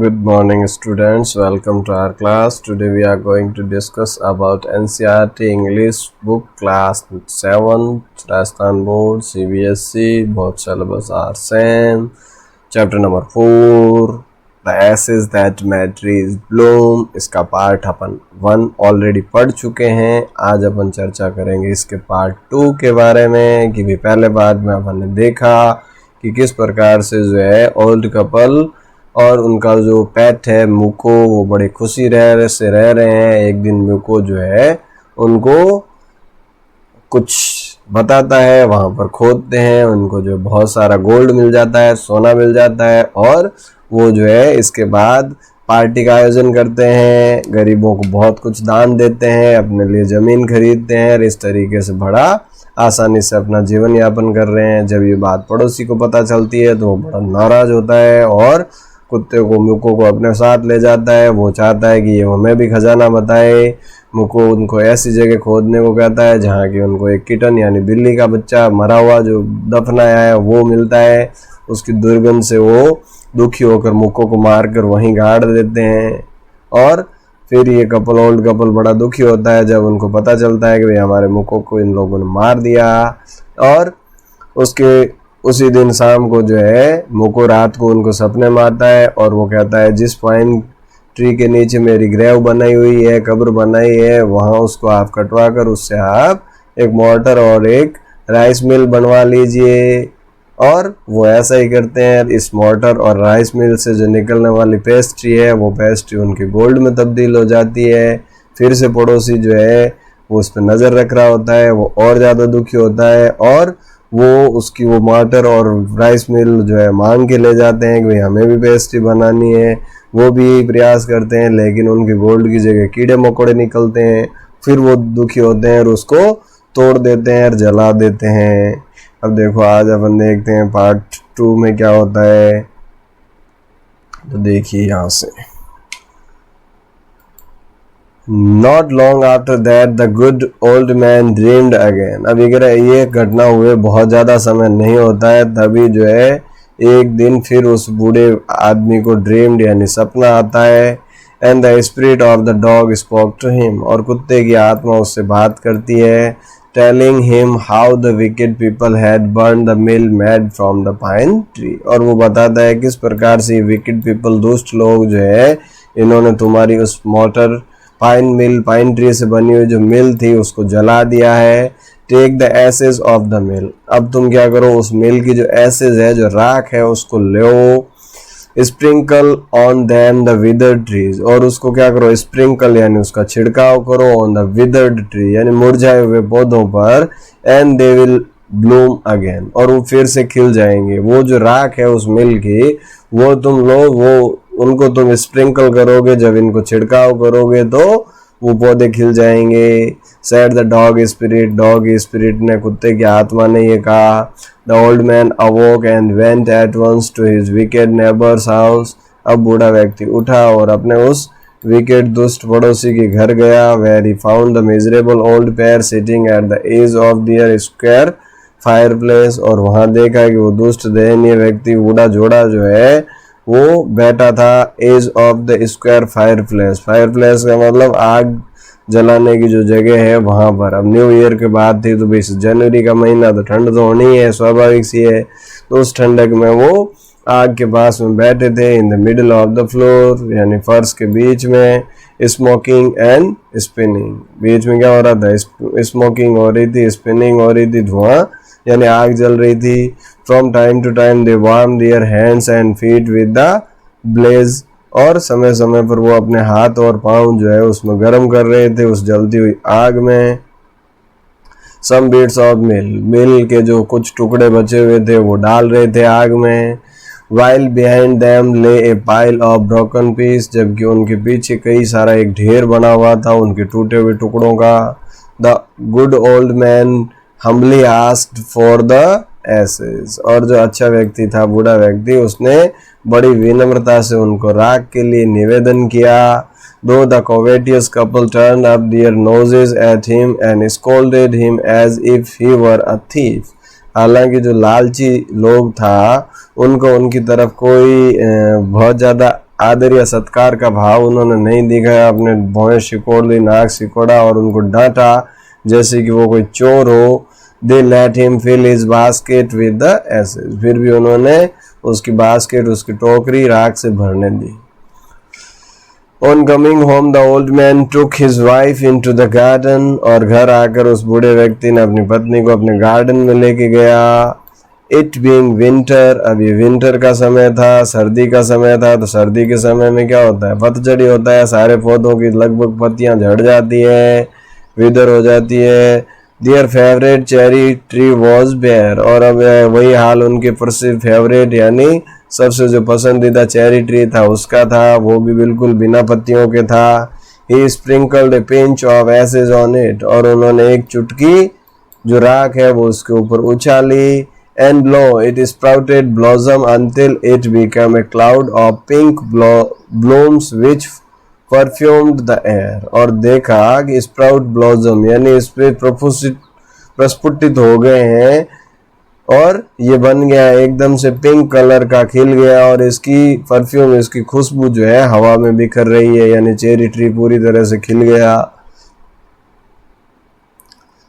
Good morning students, welcome to our class. Today we are going to discuss about NCERT English book class 7 Rajasthan board CBSE. Both syllabus are same. Chapter number 4 The Ashes That Made Trees Bloom. इसका part अपन 1 already पढ़ चुके हैं. आज अपन चर्चा करेंगे इसके part 2 के बारे में कि भी पहले पार्ट में अपन ने देखा कि किस प्रकार से जो है ओल्ड कपल और उनका जो पेट है मुको वो बड़े खुशी रह रहे हैं. एक दिन मुको जो है उनको कुछ बताता है, वहाँ पर खोदते हैं, उनको जो बहुत सारा गोल्ड मिल जाता है, सोना मिल जाता है और वो जो है इसके बाद पार्टी का आयोजन करते हैं, गरीबों को बहुत कुछ दान देते हैं, अपने लिए ज़मीन खरीदते हैं और इस तरीके से बड़ा आसानी से अपना जीवन यापन कर रहे हैं. जब ये बात पड़ोसी को पता चलती है तो वो बड़ा नाराज़ होता है और कुत्ते को मुको को अपने साथ ले जाता है. वो चाहता है कि ये हमें भी खजाना बताए. मुको उनको ऐसी जगह खोदने को कहता है जहाँ की उनको एक किटन यानी बिल्ली का बच्चा मरा हुआ जो दफनाया है वो मिलता है. उसकी दुर्गंध से वो दुखी होकर मुको को मारकर वहीं गाड़ देते हैं और फिर ये ओल्ड कपल बड़ा दुखी होता है जब उनको पता चलता है कि भाई हमारे मुको को इन लोगों ने मार दिया. और उसी दिन शाम को जो है मुको रात को उनको सपने में आता है और वो कहता है जिस पाइन ट्री के नीचे मेरी ग्रेव बनाई हुई है, कब्र बनाई है, वहाँ उसको आप कटवा कर उससे आप एक मोटर और एक राइस मिल बनवा लीजिए. और वो ऐसा ही करते हैं. इस मोटर और राइस मिल से जो निकलने वाली पेस्ट्री है वो पेस्ट्री उनकी गोल्ड में तब्दील हो जाती है. फिर से पड़ोसी जो है वो उस पर नज़र रख रहा होता है, वो और ज़्यादा दुखी होता है और वो उसकी वो मोटर और राइस मिल जो है मांग के ले जाते हैं कि भाई हमें भी पेस्ट्री बनानी है. वो भी प्रयास करते हैं लेकिन उनकी गोल्ड की जगह कीड़े मकोड़े निकलते हैं. फिर वो दुखी होते हैं और उसको तोड़ देते हैं और जला देते हैं. अब देखो आज अपन देखते हैं पार्ट 2 में क्या होता है. तो देखिए यहाँ से Not long after that the good old man dreamed again. अब ये घटना हुए बहुत ज़्यादा समय नहीं होता है तभी जो है एक दिन फिर उस बूढ़े आदमी को ड्रीम्ड यानी सपना आता है. And the spirit of the dog spoke to him. और कुत्ते की आत्मा उससे बात करती है. Telling him how the wicked people had burn the mill made from the pine tree. और वो बताता है किस प्रकार से विकेड पीपल दुष्ट लोग जो है इन्होंने तुम्हारी उस मोटर पाइन ट्री से बनी हुई जो मिल थी उसको जला दिया है. Take the ashes of the mill. अब तुम क्या करो उस मिल की जो एसेज है जो राख है उसको लो. Sprinkle on them the withered trees. और उसको क्या करो स्प्रिंकल यानी उसका छिड़काव करो ऑन द विदर्ड ट्री यानी मुरझाए हुए पौधों पर. And they will Bloom again. और वो फिर से खिल जाएंगे. वो जो राख है उस मिल की वो तुम लो, वो उनको तुम स्प्रिंकल करोगे, जब इनको छिड़काव करोगे तो वो पौधे खिल जाएंगे. सेड द डॉग स्पिरिट ने कुत्ते की आत्मा ने ये कहा. The old man awoke and went at once to his wicked neighbour's house. अब बूढ़ा व्यक्ति उठा और अपने उस विकेड दुष्ट पड़ोसी के घर गया. Where he found the miserable old pair sitting at the edge of their square fireplace. और वहाँ देखा कि वो दुष्ट दयनीय व्यक्ति बूढ़ा जोड़ा जो है वो बैठा था edge of the square fireplace. Fireplace का मतलब आग जलाने की जो जगह है वहाँ पर. अब न्यू ईयर के बाद थी तो 20 जनवरी का महीना तो ठंड तो होनी है, स्वाभाविक सी है. तो उस ठंडक में वो आग के पास में बैठे थे. In the middle of the floor यानी फर्श के बीच में. Smoking and spinning. बीच में क्या हो रहा था? स्मोकिंग हो रही थी, स्पिनिंग हो रही थी, धुआं यानी आग जल रही थी. From time to time they warm their hands and feet with the blaze. और समय समय पर वो अपने हाथ और पाँव जो है उसमें गर्म कर रहे थे उस जलती हुई आग में. सम बिट्स ऑफ मिल के जो कुछ टुकड़े बचे हुए थे वो डाल रहे थे आग में. While behind them lay a pile of broken piece. जबकि उनके पीछे कई सारा एक ढेर बना हुआ था उनके टूटे हुए टुकड़ों का. The good old man humbly asked for the ashes. और जो अच्छा व्यक्ति था बूढ़ा व्यक्ति उसने बड़ी विनम्रता से उनको राख के लिए निवेदन किया. दो the covetous couple turned up their noses at him and scolded him as if he were a thief. हालांकि जो लालची लोग था उनको उनकी तरफ कोई बहुत ज़्यादा आदर या सत्कार का भाव उन्होंने नहीं दिखाया, अपने भौहें सिकोड़ ली, नाक सिकोड़ा और उनको डांटा जैसे कि वो कोई चोर हो। They let him fill his basket with the ashes, फिर भी उन्होंने उसकी बास्केट, उसकी टोकरी राख से भरने दी। On coming home, the old man took his wife into the garden, और घर आकर उस बूढ़े व्यक्ति ने अपनी पत्नी को अपने गार्डन में लेके गया। It being winter, अब ये विंटर का समय था, सर्दी का समय था, तो सर्दी के समय में क्या होता है, पतझड़ी होता है, सारे पौधों की लगभग पत्तियां झड़ जाती हैं, विदर हो जाती है। Their favorite cherry tree was bare, और अब वही हाल उनके प्रसिद्ध फेवरेट यानी सबसे जो पसंदीदा चेरी ट्री था उसका था, वो भी बिल्कुल बिना पत्तियों के था। He sprinkled a pinch of ashes on it, और उन्होंने एक चुटकी जो राख है वो उसके ऊपर उछाली। And lo, it sprouted blossom until it became a cloud of pink blooms which perfumed the air, और देखा कि स्प्राउट ब्लॉसम यानी इस पे प्रस्फुटित हो गए हैं और ये बन गया एकदम से पिंक कलर का, खिल गया और इसकी परफ्यूम, इसकी खुशबू जो है हवा में बिखर रही है, यानी चेरी ट्री पूरी तरह से खिल गया।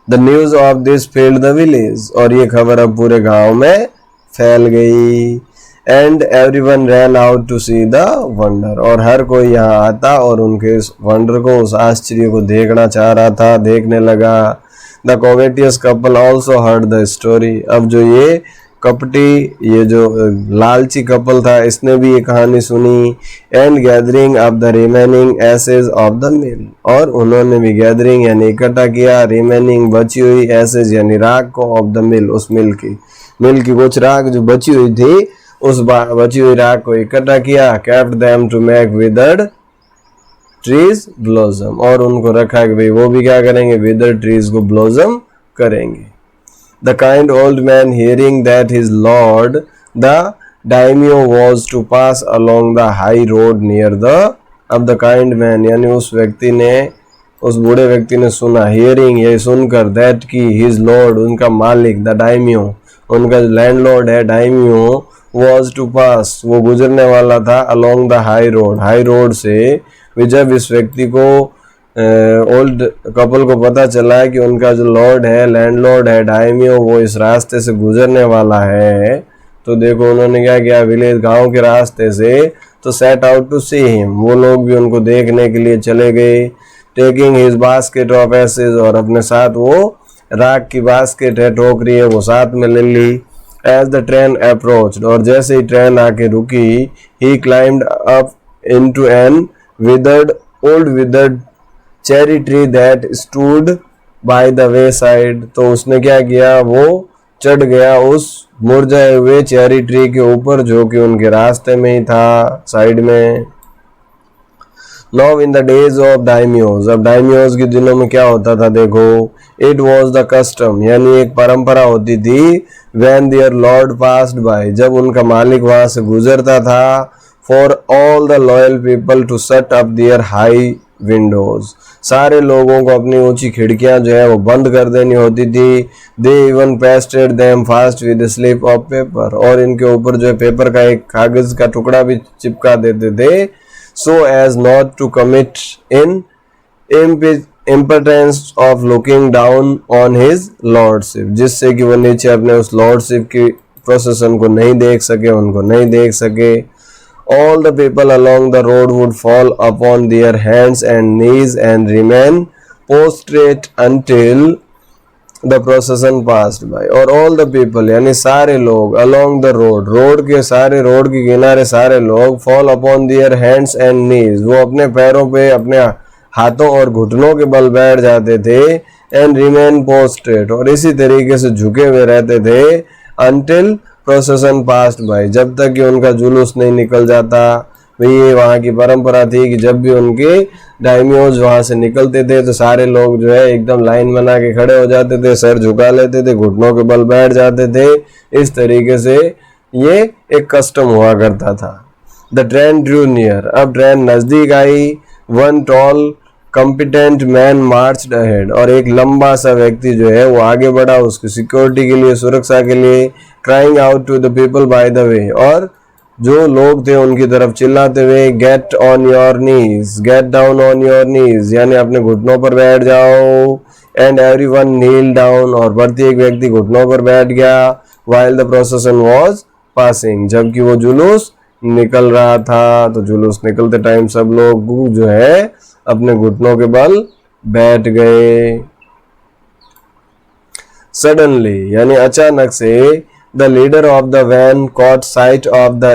The news of this filled the village, और ये खबर अब पूरे गांव में फैल गई। And everyone ran out to see the wonder, और हर कोई यहाँ आता और उनके इस वंडर को, उस आश्चर्य को देखना चाह रहा था, देखने लगा। The covetous couple also heard the story, अब जो ये कपटी, ये जो लालची कपल था, इसने भी ये कहानी सुनी। And gathering of the remaining ashes of the mill, और उन्होंने भी गैदरिंग यानी इकट्ठा किया, रिमेनिंग बची हुई, एसेज यानी राख को, ऑफ द मिल उस मिल की कुछ राख जो बची हुई थी, उस बची हुई राख को इकट्ठा किया। Kept them to make withered trees blossom, और उनको रखा कि भाई वो भी क्या करेंगे, विदर्ड ट्रीज को ब्लॉसम करेंगे। The kind old man hearing that his lord the daimyo was to pass along the high road near the, अब the kind man यानी उस व्यक्ति ने, उस बूढ़े व्यक्ति ने सुना, hearing ये सुनकर, that की his lord उनका मालिक, the daimyo उनका लैंडलॉर्ड है, daimyo was to pass वो गुजरने वाला था, along the high road से। जब इस व्यक्ति को ओल्ड कपल को पता चला कि उनका जो लॉर्ड है, लैंडलॉर्ड है, डायमियो, वो इस रास्ते से गुजरने वाला है, तो देखो उन्होंने क्या किया, विलेज गांव के रास्ते से, तो set out to see him, वो लोग भी उनको देखने के लिए चले गए। Taking his basket of ashes, और अपने साथ वो राख की बास्केट है, टोकरी है, वो साथ में ले ली। एज द ट्रेन अप्रोच्ड, और जैसे ही ट्रेन आके रुकी, he climbed up into an old withered cherry tree that stood by the wayside, तो उसने क्या किया, वो चढ़ गया उस मुरझाए हुए चेरी ट्री के ऊपर जो कि उनके रास्ते में ही था, साइड में। Now in the days of daimyos, अब daimyos के दिनों में क्या होता था, देखो, it was the custom यानी एक परंपरा होती थी, when their lord passed by, जब उनका मालिक वहां से गुजरता था, for all the loyal people to shut up their high windows, सारे लोगों को अपनी ऊंची खिड़कियां जो है वो बंद कर देनी होती थी। They even pasted them fast with a slip of paper, और इनके ऊपर जो है पेपर का एक कागज का टुकड़ा भी चिपका देते थे, so as not to commit in impotence of looking down on his lordship, जिससे कि वो नीचे अपने उस लॉर्डशिप की प्रोसेसन को नहीं देख सके, उनको नहीं देख सके। All the people along the road would fall upon their hands and knees and remain prostrate until the procession passed by, और all the people यानी सारे लोग, along the road के सारे, रोड के किनारे सारे लोग, fall upon their hands and knees, वो अपने पैरों पे, अपने हाथों और घुटनों के बल बैठ जाते थे, and remain prostrate, और इसी तरीके से झुके हुए रहते थे, until प्रोसेसन पास्ट बाय, जब तक कि उनका जुलूस नहीं निकल जाता। भाई ये वहाँ की परंपरा थी कि जब भी उनके डायमियोज वहाँ से निकलते थे तो सारे लोग जो है एकदम लाइन बना के खड़े हो जाते थे, सर झुका लेते थे, घुटनों के बल बैठ जाते थे। इस तरीके से ये एक कस्टम हुआ करता था। द ट्रेन ड्रू नियर, अब ट्रेन नजदीक आई। One tall competent man marched ahead, और एक लंबा सा व्यक्ति जो है वो आगे बढ़ा उसकी सिक्योरिटी के लिए, सुरक्षा के लिए। Crying out to the people by the way, और जो लोग थे उनकी तरफ चिल्लाते हुए get on your knees, get down on your knees, यानी अपने घुटनों पर बैठ जाओ। एंड एवरीवन नील डाउन, और प्रत्येक व्यक्ति घुटनों पर बैठ गया। While the procession was passing, जबकि वो जुलूस निकल रहा था। तो जुलूस निकलते टाइम सब लोग जो है अपने घुटनों के बल बैठ गए। सडनली यानी अचानक से the leader of the van caught sight of the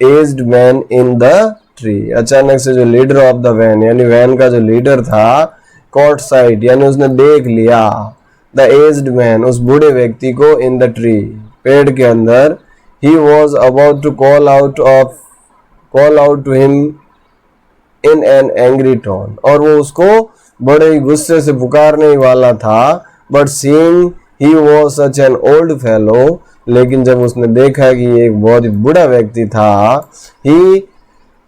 aged man in the tree. अचानक से जो लीडर ऑफ द वैन यानी वैन का जो लीडर था, कॉट साइट यानी उसने देख लिया द एज्ड मैन उस बूढ़े व्यक्ति को इन द ट्री पेड़ के अंदर। He was about to call out to him in an angry tone, और वो उसको बड़े ही गुस्से से पुकारने ही वाला था। But seeing he was such an old fellow, लेकिन जब उसने देखा कि ये एक बहुत ही बूढ़ा व्यक्ति था, he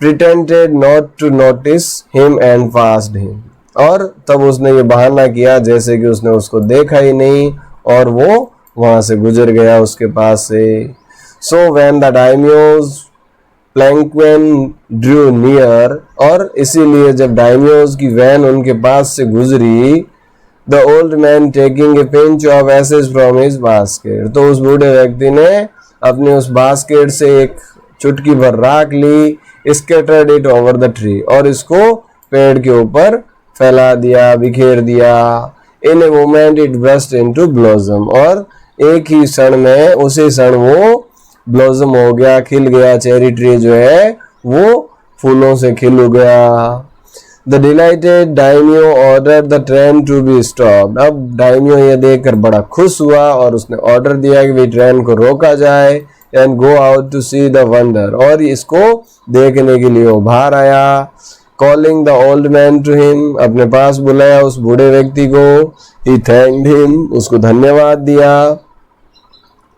pretended not to notice him and passed him, और तब उसने ये बहाना किया जैसे कि उसने उसको देखा ही नहीं, और वो वहां से गुजर गया उसके पास से। So when the daimyo's palanquin drew near, और इसीलिए जब डायमियोज की वैन उनके पास से गुजरी, the old man taking a pinch of ashes from his basket, तो उस बूढ़े व्यक्ति ने अपने उस बास्केट से एक चुटकी भर राख ली, scattered it over the tree, और इसको पेड़ के ऊपर फैला दिया, बिखेर दिया। In a moment it burst into blossom, और एक ही क्षण में उसी क्षण वो ब्लॉसम हो गया, खिल गया। चेरी ट्री जो है वो फूलों से खिल गया। The delighted daimyo ordered the train to be stopped. अब daimyo ये देखकर बड़ा खुश हुआ और उसने ऑर्डर दिया कि भाई ट्रेन को रोका जाए। and go out to see the wonder, और इसको देखने के लिए वो बाहर आया। calling the old man to him, अपने पास बुलाया उस बूढ़े व्यक्ति को। he thanked him, उसको धन्यवाद दिया।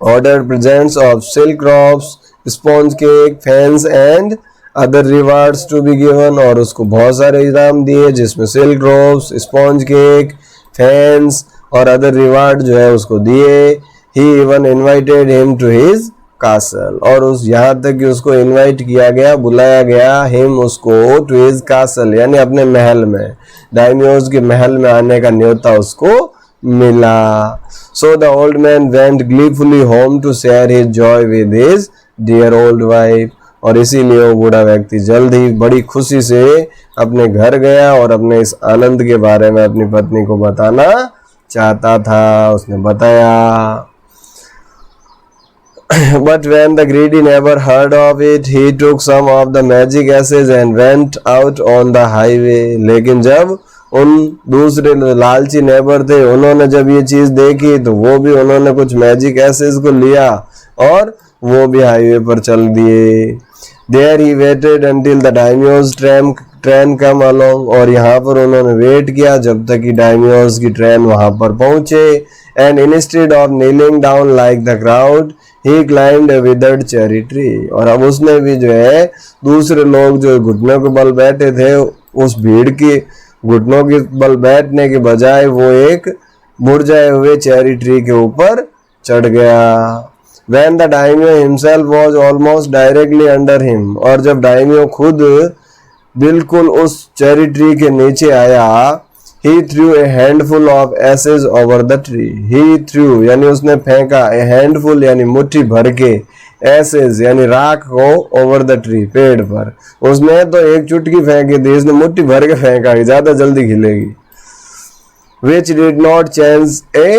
ordered presents of silk robes, sponge cake, fans and other rewards to be given, और उसको बहुत सारे इनाम दिए जिसमें silk robes, sponge cake, fans और अदर रिवार्ड जो है उसको दिए। He even invited him to his castle, और उस यहाँ तक कि उसको इनवाइट किया गया, बुलाया गया, हिम उसको, टू हिज कासल यानी अपने महल में, डायमियोज के महल में आने का न्योता उसको मिला। So the old man went gleefully home to share his joy with his dear old wife, और इसीलिए वो बूढ़ा व्यक्ति जल्द ही बड़ी खुशी से अपने घर गया और अपने इस आनंद के बारे में अपनी पत्नी को बताना चाहता था। उसने बताया। But when the greedy neighbor heard of it, he took some of the magic ashes and went out on the highway. लेकिन जब उन दूसरे लालची नेबर थे, उन्होंने जब ये चीज देखी तो वो भी उन्होंने कुछ मैजिक एसेज को लिया और वो भी हाईवे पर चल दिए। There he waited until the daimyo's train come along, और यहाँ पर उन्होंने वेट किया जब तक कि डायमियोज की ट्रेन वहां पर पहुंचे। And instead of kneeling down like the crowd, he climbed a withered cherry tree, और अब उसने भी जो है दूसरे लोग जो घुटनों के बल बैठे थे उस भीड़ की घुटनों के बल बैठने के बजाय वो एक मुरझाए हुए चेरी ट्री के ऊपर चढ़ गया। When the daimyo himself was almost directly under him, और जब डायमियो खुद बिल्कुल उस चेरी ट्री के नीचे आया, he threw a handful of ashes over the tree. He threw यानी उसने फेंका, a handful यानी मुट्ठी भर के, ashes यानी राख को over the tree पेड़ पर। उसने तो एक चुटकी फेंकी थी, इसने मुट्ठी भर के फेंका कि ज्यादा जल्दी खिलेगी। Which did not change a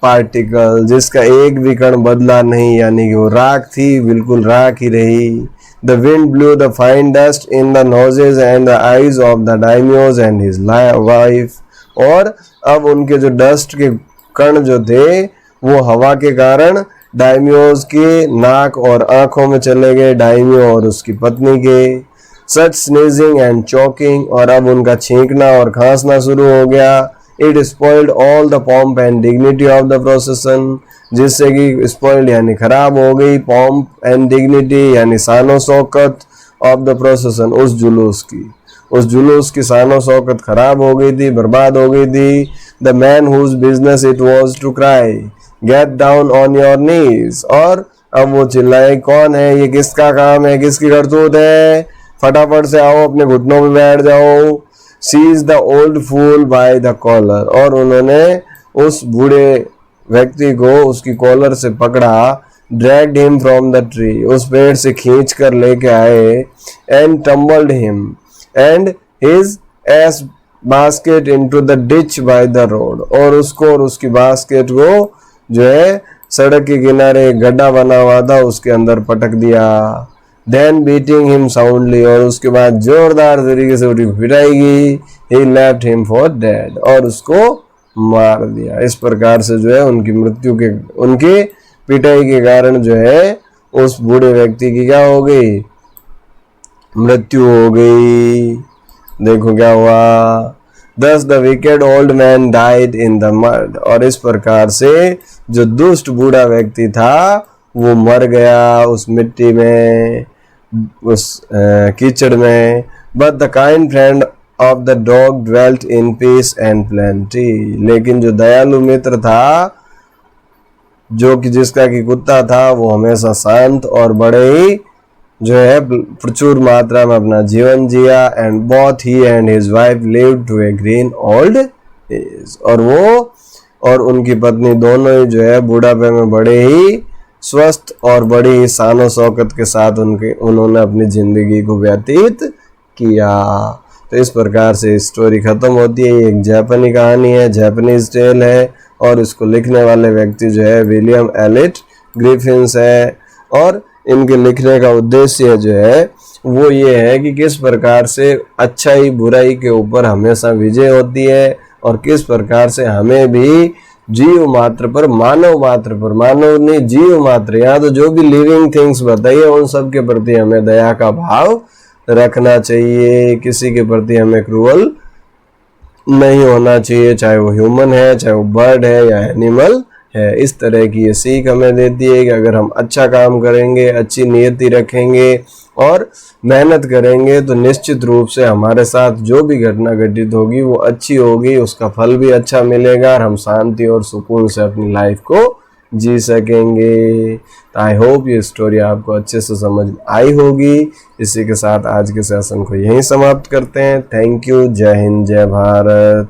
particle, जिसका एक भी कण बदला नहीं, यानी कि वो राख थी, बिल्कुल राख ही रही। The wind blew the fine dust in the noses and the eyes of the daimyo's and his wife, और अब उनके जो डस्ट के कण जो थे वो हवा के कारण डायमियोज के नाक और आंखों में चले गए, डायमियो और उसकी पत्नी के। सच स्नीजिंग एंड चोकिंग, और अब उनका छींकना और खांसना शुरू हो गया। It spoiled all the pomp and dignity of the procession, जिससे कि spoiled यानी खराब हो गई, pomp and dignity यानी शानो शौकत of the procession उस जुलूस की शानो शौकत खराब हो गई थी, बर्बाद हो गई थी। The man whose business it was to cry, get down on your knees, और अब वो चिल्लाए, कौन है ये, किसका काम है, किसकी करतूत है, फटाफट से आओ, अपने घुटनों पे बैठ जाओ। Seize the old fool by the collar, और उन्होंने उस बूढ़े व्यक्ति को उसकी कॉलर से पकड़ा। Dragged him from the tree, उस पेड़ से खींच कर लेके आए। And tumbled him and his ass basket into the ditch by the road, और उसको और उसकी बास्केट को जो है सड़क के किनारे एक गड्ढा बना हुआ था उसके अंदर पटक दिया। देन बीटिंग हिम साउंडली, और उसके बाद जोरदार तरीके से उठी पिटाई की। ही लेफ्ट हिम फॉर डेड, और उसको मार दिया। इस प्रकार से जो है उनकी पिटाई के कारण जो है उस बूढ़े व्यक्ति की क्या हो गई, मृत्यु हो गई। देखो क्या हुआ, Thus the wicked old man died in the mud, और इस प्रकार से जो दुष्ट बूढ़ा व्यक्ति था वो मर गया उस मिट्टी में, उस कीचड़ में। But the kind friend of the dog dwelt in peace and plenty, लेकिन जो दयालु मित्र था, जो कि जिसका कि कुत्ता था, वो हमेशा शांत और बड़े ही जो है प्रचुर मात्रा में अपना जीवन जिया। And both he and his wife lived to a green old age, और वो और उनकी पत्नी दोनों ही जो है बुढ़ापे में बड़े ही स्वस्थ और बड़ी ही शानो शौकत के साथ उन्होंने अपनी जिंदगी को व्यतीत किया। तो इस प्रकार से स्टोरी खत्म होती है। ये एक जापानी कहानी है, जापानीज टेल है, और इसको लिखने वाले व्यक्ति जो है विलियम एलिट ग्रिफिन्स है। और इनके लिखने का उद्देश्य जो है वो ये है कि किस प्रकार से अच्छाई बुराई के ऊपर हमेशा विजय होती है, और किस प्रकार से हमें भी जीव मात्र पर, मानव नहीं जीव मात्र, यहाँ तो जो भी लिविंग थिंग्स बताइए उन सब के प्रति हमें दया का भाव रखना चाहिए। किसी के प्रति हमें क्रूअल नहीं होना चाहिए, चाहे वो ह्यूमन है, चाहे वो बर्ड है या एनिमल है। इस तरह की ये सीख हमें देती है कि अगर हम अच्छा काम करेंगे, अच्छी नियति रखेंगे और मेहनत करेंगे तो निश्चित रूप से हमारे साथ जो भी घटना घटित होगी वो अच्छी होगी, उसका फल भी अच्छा मिलेगा और हम शांति और सुकून से अपनी लाइफ को जी सकेंगे। तो आई होप ये स्टोरी आपको अच्छे से समझ आई होगी। इसी के साथ आज के सेशन को यहीं समाप्त करते हैं। Thank you. जय हिंद, जय भारत।